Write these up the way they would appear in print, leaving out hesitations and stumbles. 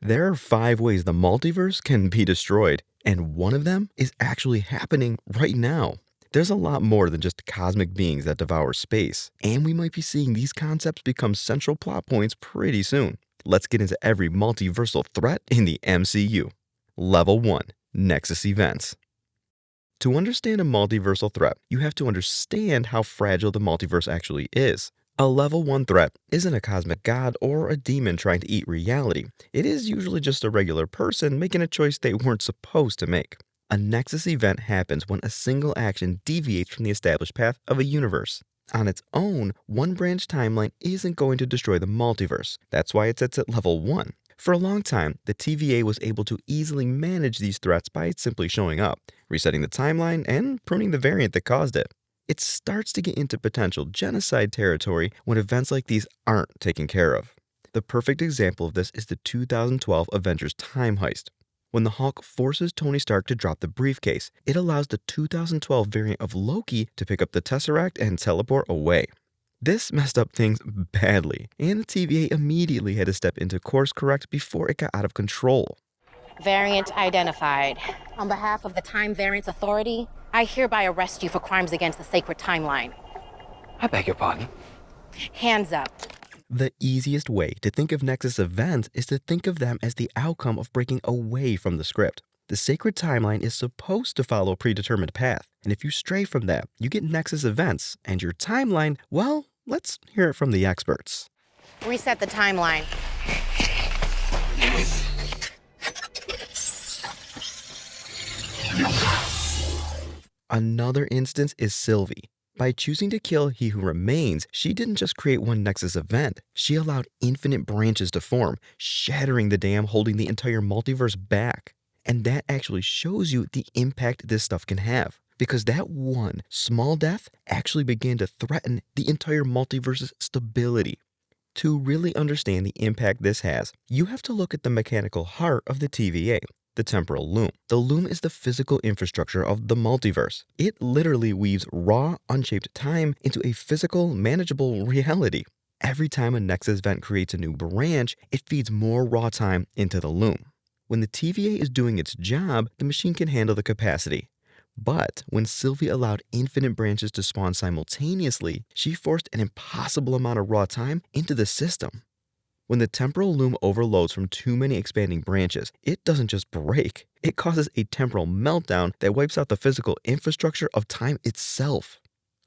There are 5 ways the multiverse can be destroyed, and one of them is actually happening right now. There's a lot more than just cosmic beings that devour space, and we might be seeing these concepts become central plot points pretty soon. Let's get into every multiversal threat in the MCU. Level 1. Nexus Events. To understand a multiversal threat, you have to understand how fragile the multiverse actually is. A level 1 threat isn't a cosmic god or a demon trying to eat reality. It is usually just a regular person making a choice they weren't supposed to make. A Nexus event happens when a single action deviates from the established path of a universe. On its own, one branch timeline isn't going to destroy the multiverse. That's why it sits at level 1. For a long time, the TVA was able to easily manage these threats by simply showing up, resetting the timeline, and pruning the variant that caused it. It starts to get into potential genocide territory when events like these aren't taken care of. The perfect example of this is the 2012 Avengers time heist. When the Hulk forces Tony Stark to drop the briefcase, it allows the 2012 variant of Loki to pick up the Tesseract and teleport away. This messed up things badly, and the TVA immediately had to step into course correct before it got out of control. Variant identified. On behalf of the Time Variance Authority, I hereby arrest you for crimes against the sacred timeline. I beg your pardon? Hands up. The easiest way to think of Nexus events is to think of them as the outcome of breaking away from the script. The sacred timeline is supposed to follow a predetermined path, and if you stray from that, you get Nexus events, and your timeline, well, let's hear it from the experts. Reset the timeline. Another instance is Sylvie. By choosing to kill He Who Remains, she didn't just create one Nexus event, she allowed infinite branches to form, shattering the dam holding the entire multiverse back. And that actually shows you the impact this stuff can have, because that one small death actually began to threaten the entire multiverse's stability. To really understand the impact this has, you have to look at the mechanical heart of the TVA. The Temporal Loom. The loom is the physical infrastructure of the multiverse. It literally weaves raw, unshaped time into a physical, manageable reality. Every time a Nexus event creates a new branch, it feeds more raw time into the loom. When the TVA is doing its job, the machine can handle the capacity. But when Sylvie allowed infinite branches to spawn simultaneously, she forced an impossible amount of raw time into the system. When the temporal loom overloads from too many expanding branches, it doesn't just break, it causes a temporal meltdown that wipes out the physical infrastructure of time itself.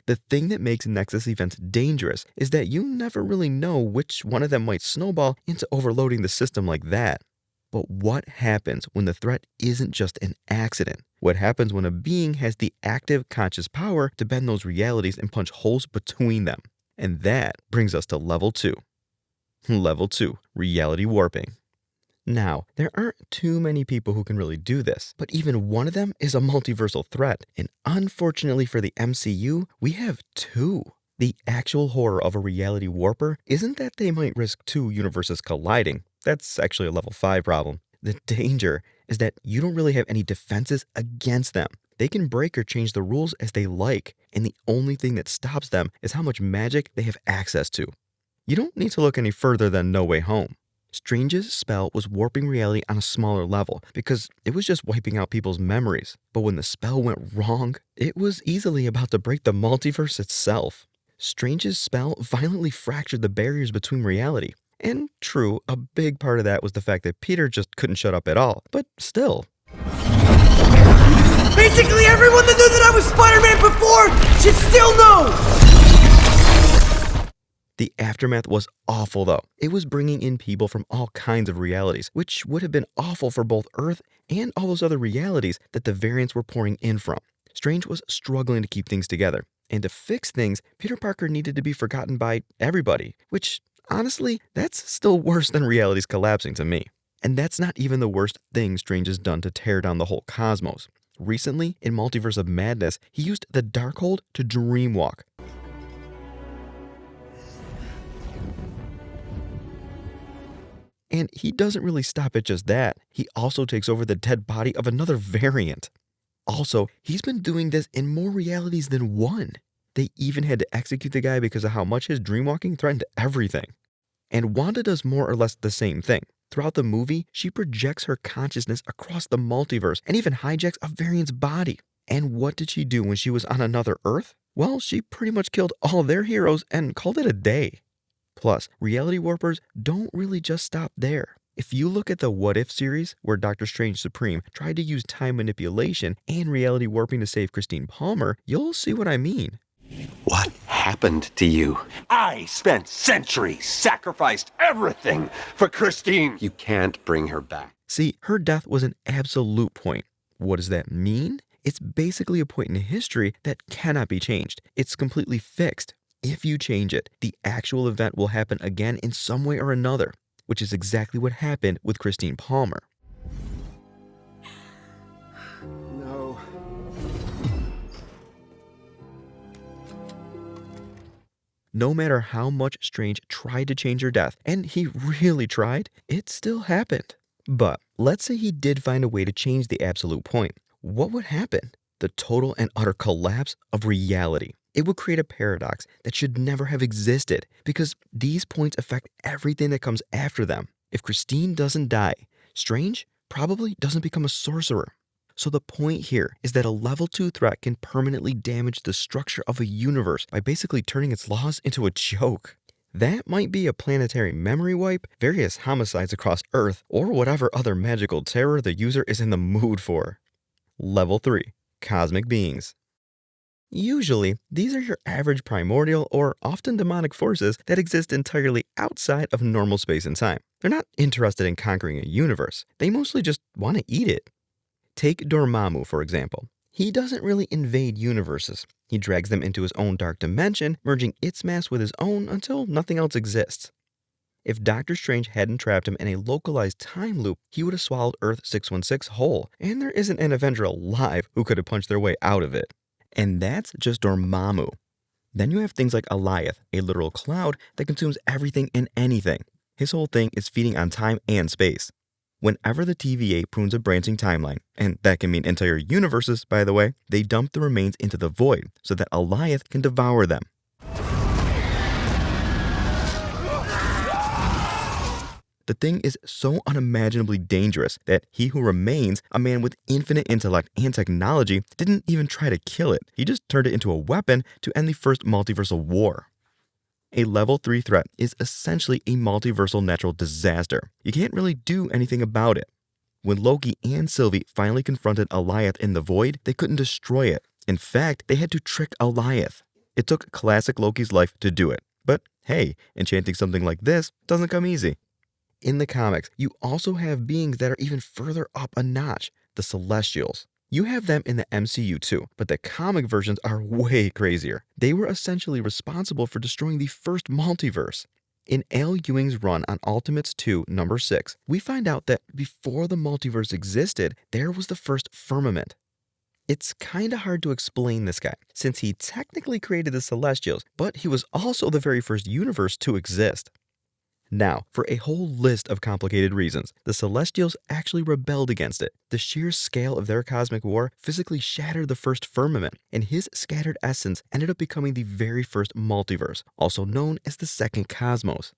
The thing that makes Nexus events dangerous is that you never really know which one of them might snowball into overloading the system like that. But what happens when the threat isn't just an accident? What happens when a being has the active conscious power to bend those realities and punch holes between them? And that brings us to level 2. Level 2, reality warping. Now, there aren't too many people who can really do this, but even one of them is a multiversal threat, and unfortunately for the MCU, we have 2. The actual horror of a reality warper isn't that they might risk 2 universes colliding. That's actually a level 5 problem. The danger is that you don't really have any defenses against them. They can break or change the rules as they like, and the only thing that stops them is how much magic they have access to. You don't need to look any further than No Way Home. Strange's spell was warping reality on a smaller level because it was just wiping out people's memories. But when the spell went wrong, it was easily about to break the multiverse itself. Strange's spell violently fractured the barriers between reality. And true, a big part of that was the fact that Peter just couldn't shut up at all. But still. Basically everyone that knew that I was Spider-Man before should still know! The aftermath was awful though. It was bringing in people from all kinds of realities, which would have been awful for both Earth and all those other realities that the variants were pouring in from. Strange was struggling to keep things together, and to fix things, Peter Parker needed to be forgotten by everybody, which, honestly, that's still worse than realities collapsing to me. And that's not even the worst thing Strange has done to tear down the whole cosmos. Recently, in Multiverse of Madness, he used the Darkhold to dreamwalk. And he doesn't really stop at just that. He also takes over the dead body of another variant. Also, he's been doing this in more realities than one. They even had to execute the guy because of how much his dreamwalking threatened everything. And Wanda does more or less the same thing. Throughout the movie, she projects her consciousness across the multiverse and even hijacks a variant's body. And what did she do when she was on another Earth? Well, she pretty much killed all their heroes and called it a day. Plus, reality warpers don't really just stop there. If you look at the What If series, where Doctor Strange Supreme tried to use time manipulation and reality warping to save Christine Palmer, you'll see what I mean. What happened to you? I spent centuries, sacrificed everything for Christine. You can't bring her back. See, her death was an absolute point. What does that mean? It's basically a point in history that cannot be changed. It's completely fixed. If you change it, the actual event will happen again in some way or another, which is exactly what happened with Christine Palmer. No. No matter how much Strange tried to change her death, and he really tried, it still happened. But let's say he did find a way to change the absolute point. What would happen? The total and utter collapse of reality. It would create a paradox that should never have existed because these points affect everything that comes after them. If Christine doesn't die, Strange probably doesn't become a sorcerer. So the point here is that a level 2 threat can permanently damage the structure of a universe by basically turning its laws into a joke. That might be a planetary memory wipe, various homicides across Earth, or whatever other magical terror the user is in the mood for. Level 3. Cosmic Beings. Usually, these are your average primordial or often demonic forces that exist entirely outside of normal space and time. They're not interested in conquering a universe. They mostly just want to eat it. Take Dormammu, for example. He doesn't really invade universes. He drags them into his own dark dimension, merging its mass with his own until nothing else exists. If Doctor Strange hadn't trapped him in a localized time loop, he would have swallowed Earth 616 whole, and there isn't an Avenger alive who could have punched their way out of it. And that's just Dormammu. Then you have things like Alioth, a literal cloud that consumes everything and anything. His whole thing is feeding on time and space. Whenever the TVA prunes a branching timeline, and that can mean entire universes, by the way, they dump the remains into the void so that Alioth can devour them. The thing is so unimaginably dangerous that he who remains, a man with infinite intellect and technology, didn't even try to kill it. He just turned it into a weapon to end the first multiversal war. A level 3 threat is essentially a multiversal natural disaster. You can't really do anything about it. When Loki and Sylvie finally confronted Alioth in the void, they couldn't destroy it. In fact, they had to trick Alioth. It took classic Loki's life to do it. But hey, enchanting something like this doesn't come easy. In the comics, you also have beings that are even further up a notch, the Celestials. You have them in the MCU too, but the comic versions are way crazier. They were essentially responsible for destroying the first multiverse. In Al Ewing's run on Ultimates 2, number 6, we find out that before the multiverse existed, there was the first firmament. It's kinda hard to explain this guy, since he technically created the Celestials, but he was also the very first universe to exist. Now, for a whole list of complicated reasons, the Celestials actually rebelled against it. The sheer scale of their cosmic war physically shattered the first firmament, and his scattered essence ended up becoming the very first multiverse, also known as the second cosmos.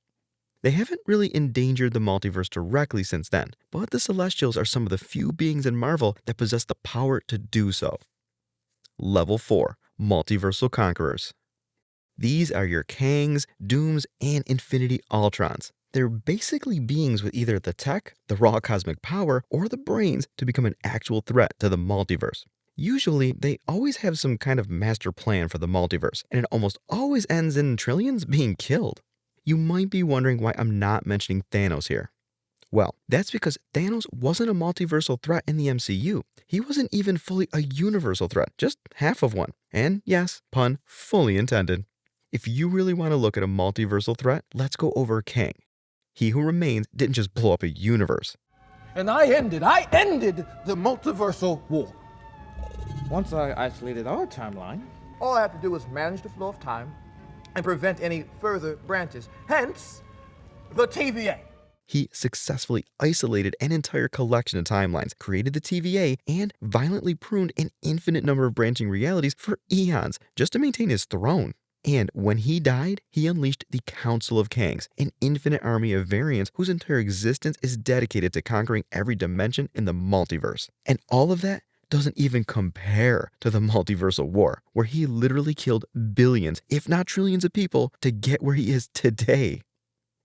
They haven't really endangered the multiverse directly since then, but the Celestials are some of the few beings in Marvel that possess the power to do so. Level 4. Multiversal Conquerors. These are your Kangs, Dooms, and Infinity Ultrons. They're basically beings with either the tech, the raw cosmic power, or the brains to become an actual threat to the multiverse. Usually, they always have some kind of master plan for the multiverse, and it almost always ends in trillions being killed. You might be wondering why I'm not mentioning Thanos here. Well, that's because Thanos wasn't a multiversal threat in the MCU. He wasn't even fully a universal threat, just half of one. And yes, pun fully intended. If you really want to look at a multiversal threat, let's go over Kang. He who remains didn't just blow up a universe. And I ended the multiversal war. Once I isolated our timeline, all I have to do is manage the flow of time and prevent any further branches. Hence, the TVA. He successfully isolated an entire collection of timelines, created the TVA, and violently pruned an infinite number of branching realities for eons just to maintain his throne. And when he died, he unleashed the Council of Kangs, an infinite army of variants whose entire existence is dedicated to conquering every dimension in the multiverse. And all of that doesn't even compare to the Multiversal War, where he literally killed billions, if not trillions of people to get where he is today.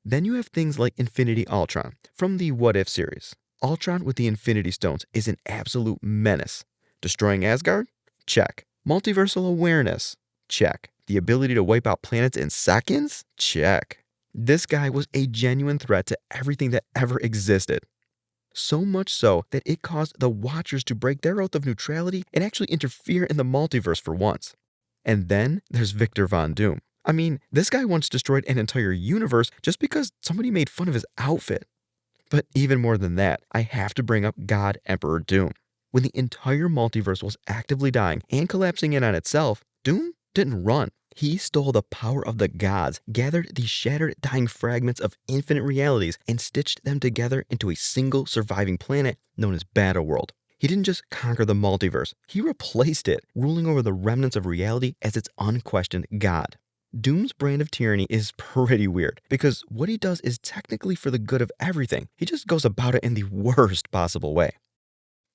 Then you have things like Infinity Ultron from the What If series. Ultron with the Infinity Stones is an absolute menace. Destroying Asgard? Check. Multiversal awareness? Check. The ability to wipe out planets in seconds? Check. This guy was a genuine threat to everything that ever existed. So much so that it caused the Watchers to break their oath of neutrality and actually interfere in the multiverse for once. And then there's Victor Von Doom. I mean, this guy once destroyed an entire universe just because somebody made fun of his outfit. But even more than that, I have to bring up God Emperor Doom. When the entire multiverse was actively dying and collapsing in on itself, Doom didn't run. He stole the power of the gods, gathered the shattered, dying fragments of infinite realities, and stitched them together into a single surviving planet known as Battleworld. He didn't just conquer the multiverse, he replaced it, ruling over the remnants of reality as its unquestioned god. Doom's brand of tyranny is pretty weird, because what he does is technically for the good of everything. He just goes about it in the worst possible way.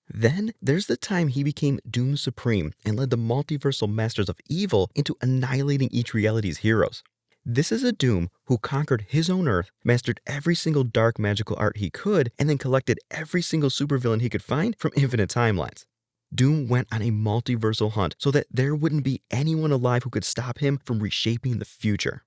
Then there's the time he became Doom Supreme and led the multiversal masters of evil into annihilating each reality's heroes. This is a Doom who conquered his own Earth, mastered every single dark magical art he could, and then collected every single supervillain he could find from infinite timelines. Doom went on a multiversal hunt so that there wouldn't be anyone alive who could stop him from reshaping the future.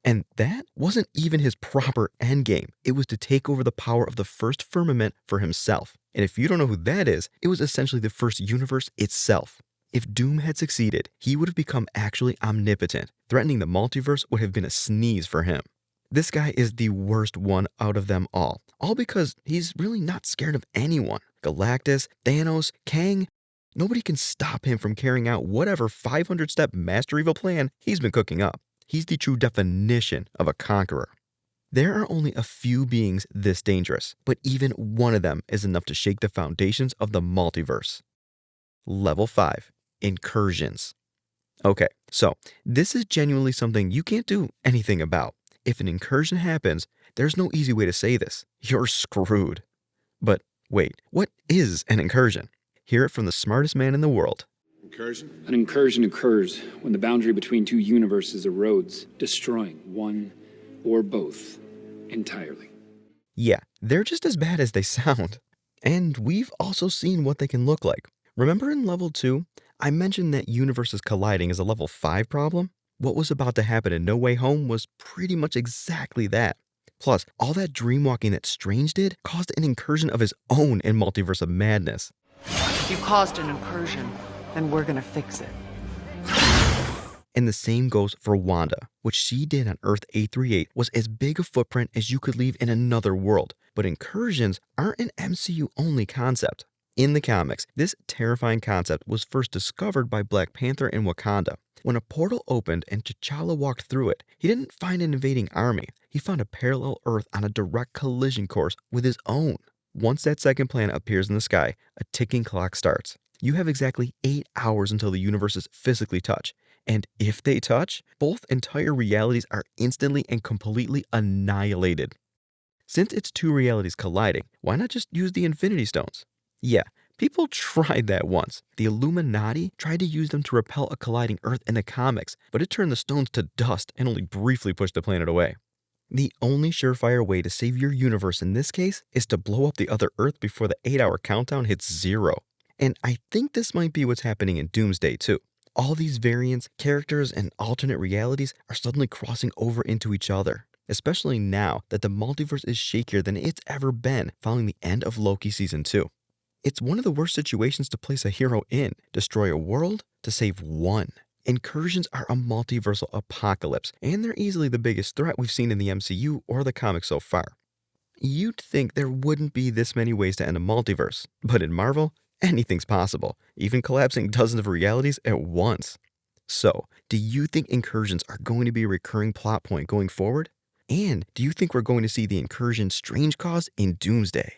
And that wasn't even his proper endgame. It was to take over the power of the first firmament for himself. And if you don't know who that is, it was essentially the first universe itself. If Doom had succeeded, he would have become actually omnipotent. Threatening the multiverse would have been a sneeze for him. This guy is the worst one out of them all because he's really not scared of anyone. Galactus, Thanos, Kang, nobody can stop him from carrying out whatever 500-step Master Evil plan he's been cooking up. He's the true definition of a conqueror. There are only a few beings this dangerous, but even one of them is enough to shake the foundations of the multiverse. Level 5, Incursions. Okay, so this is genuinely something you can't do anything about. If an incursion happens, there's no easy way to say this. You're screwed. But wait, what is an incursion? Hear it from the smartest man in the world. Incursion? An incursion occurs when the boundary between two universes erodes, destroying one or both entirely. Yeah, they're just as bad as they sound. And we've also seen what they can look like. Remember in level 2, I mentioned that universes colliding is a level 5 problem? What was about to happen in No Way Home was pretty much exactly that. Plus, all that dreamwalking that Strange did caused an incursion of his own in Multiverse of Madness. You caused an incursion, and we're gonna fix it. And the same goes for Wanda. What she did on Earth 838 was as big a footprint as you could leave in another world. But incursions aren't an MCU-only concept. In the comics, this terrifying concept was first discovered by Black Panther in Wakanda. When a portal opened and T'Challa walked through it, he didn't find an invading army. He found a parallel Earth on a direct collision course with his own. Once that second planet appears in the sky, a ticking clock starts. You have exactly 8 hours until the universes physically touch. And if they touch, both entire realities are instantly and completely annihilated. Since it's two realities colliding, why not just use the Infinity Stones? Yeah, people tried that once. The Illuminati tried to use them to repel a colliding Earth in the comics, but it turned the stones to dust and only briefly pushed the planet away. The only surefire way to save your universe in this case is to blow up the other Earth before the 8-hour countdown hits 0. And I think this might be what's happening in Doomsday too. All these variants, characters, and alternate realities are suddenly crossing over into each other, especially now that the multiverse is shakier than it's ever been following the end of Loki Season 2. It's one of the worst situations to place a hero in, destroy a world to save one. Incursions are a multiversal apocalypse, and they're easily the biggest threat we've seen in the MCU or the comics so far. You'd think there wouldn't be this many ways to end a multiverse, but in Marvel, anything's possible, even collapsing dozens of realities at once. So, do you think incursions are going to be a recurring plot point going forward? And do you think we're going to see the incursion Strange cause in Doomsday?